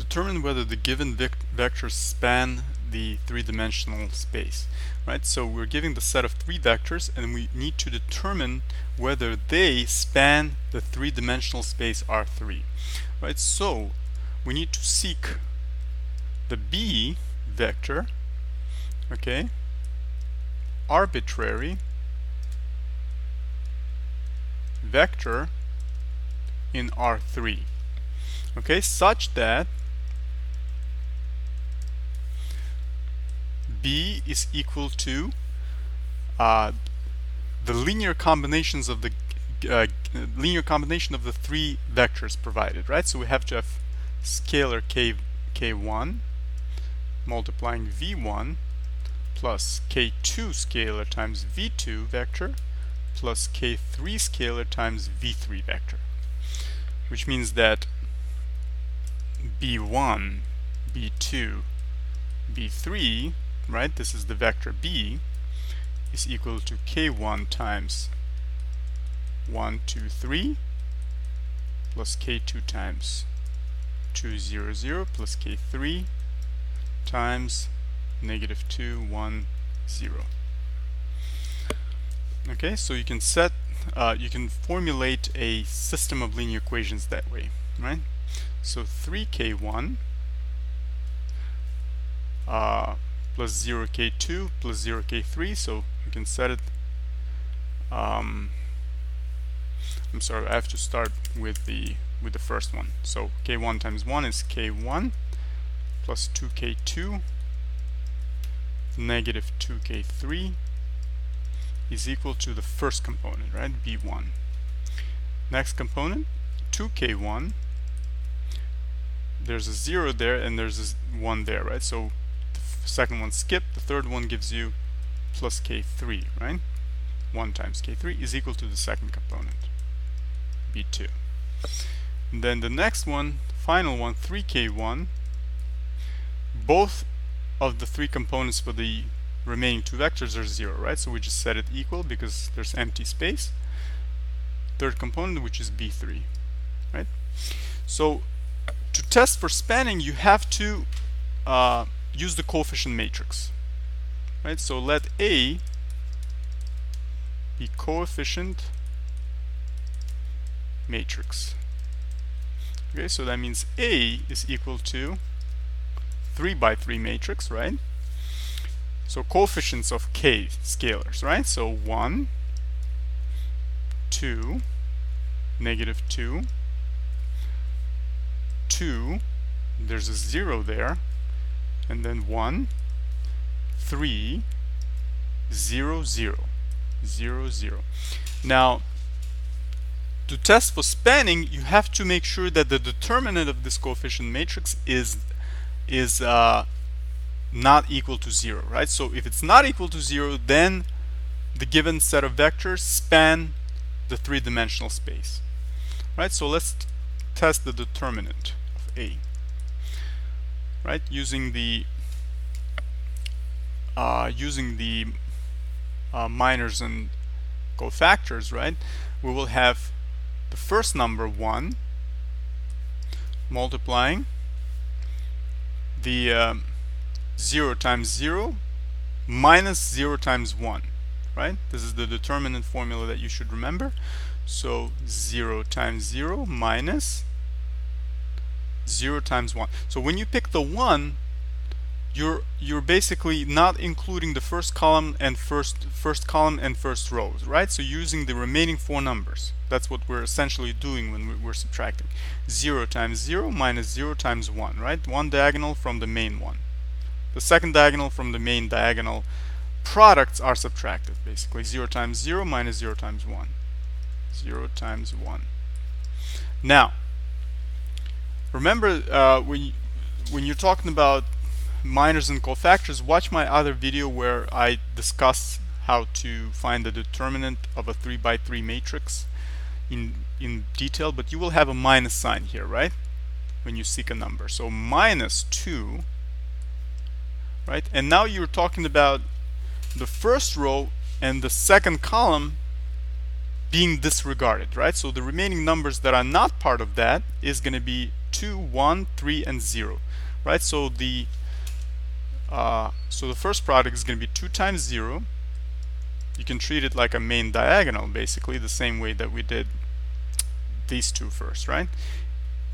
determine whether the given vectors span the three-dimensional space, right? So we're giving the set of three vectors and we need to determine whether they span the three-dimensional space R3, right? So we need to seek the B vector, okay, arbitrary vector in R3, okay, such that B is equal to the linear combinations of the linear combination of the three vectors provided, right? So we have to have scalar k1 multiplying v1 plus k2 scalar times v2 vector plus k3 scalar times v3 vector, which means that b1, b2, b3, right, this is the vector b, is equal to k1 times 1, 2, 3 plus k2 times 2, 0, 0 plus k3 times negative 2, 1, 0. Okay, so you can you can formulate a system of linear equations that way, right? So 3k1 plus 0k2 plus 0k3, so you can set it, I'm sorry, I have to start with the first one. So k1 times 1 is k1 plus 2k2 negative 2k3 is equal to the first component, right, b1. Next component, 2k1, there's a 0 there and there's a 1 there, right? So the second one skipped, the third one gives you plus k3, right? 1 times k3 is equal to the second component, b2. And then the next one, final one, 3k1, both of the three components for the remaining two vectors are 0, right? So we just set it equal because there's empty space. Third component, which is b3, right? So to test for spanning, you have to use the coefficient matrix, right? So let A be coefficient matrix. Okay, so that means A is equal to 3 by 3 matrix, right? So coefficients of k scalars, right? So 1, 2, negative 2, 2, there's a 0 there, and then 1, 3, 0, 0, 0, 0. Now, to test for spanning, you have to make sure that the determinant of this coefficient matrix is not equal to 0, right? So if it's not equal to 0, then the given set of vectors span the three-dimensional space, right? So let's test the determinant of A, right? Using the minors and cofactors, right? We will have the first number 1 multiplying the 0 times 0 minus 0 times 1, right? This is the determinant formula that you should remember. So 0 times 0 minus 0 times 1. So when you pick the 1, you're basically not including the first column and first column and first rows, right? So using the remaining four numbers. That's what we're essentially doing when we're subtracting. 0 times 0 minus 0 times 1, right? One diagonal from the main one. The second diagonal from the main diagonal. Products are subtracted, basically. 0 times 0 minus 0 times 1. 0 times 1. Now, remember when you're talking about minors and cofactors, watch my other video where I discuss how to find the determinant of a 3 by 3 matrix in detail, but you will have a minus sign here, right? When you seek a number. So minus 2, right? And now you're talking about the first row and the second column being disregarded, right? So the remaining numbers that are not part of that is going to be 2, 1, 3, and 0, right? So the first product is going to be 2 times 0. You can treat it like a main diagonal, basically the same way that we did these two first, right?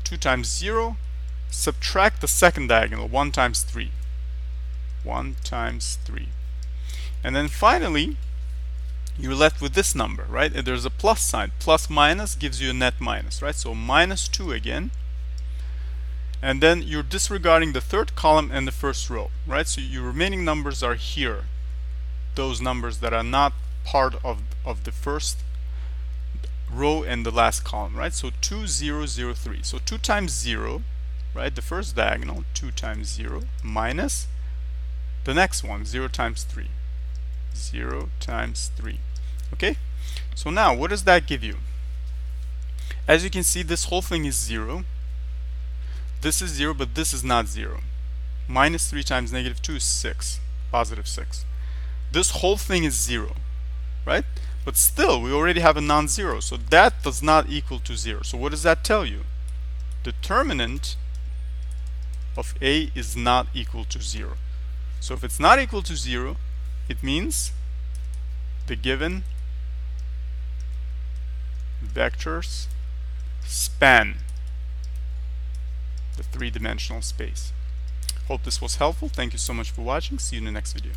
2 times 0, subtract the second diagonal, 1 times 3. 1 times 3. And then finally, you're left with this number, right? There's a plus sign. Plus minus gives you a net minus, right? So minus 2 again. And then you're disregarding the third column and the first row, right? So your remaining numbers are here. Those numbers that are not part of the first row and the last column, right? So 2, 0, 0, 3. So 2 times 0, right? The first diagonal, 2 times 0, minus the next one, 0 times 3. 0 times 3. Okay? So now, what does that give you? As you can see, this whole thing is 0. This is 0, but this is not 0. Minus 3 times negative 2 is 6. Positive 6. This whole thing is 0. Right? But still, we already have a non-zero. So that does not equal to 0. So what does that tell you? Determinant of A is not equal to 0. So if it's not equal to 0, it means the given vectors span the three-dimensional space. Hope this was helpful. Thank you so much for watching. See you in the next video.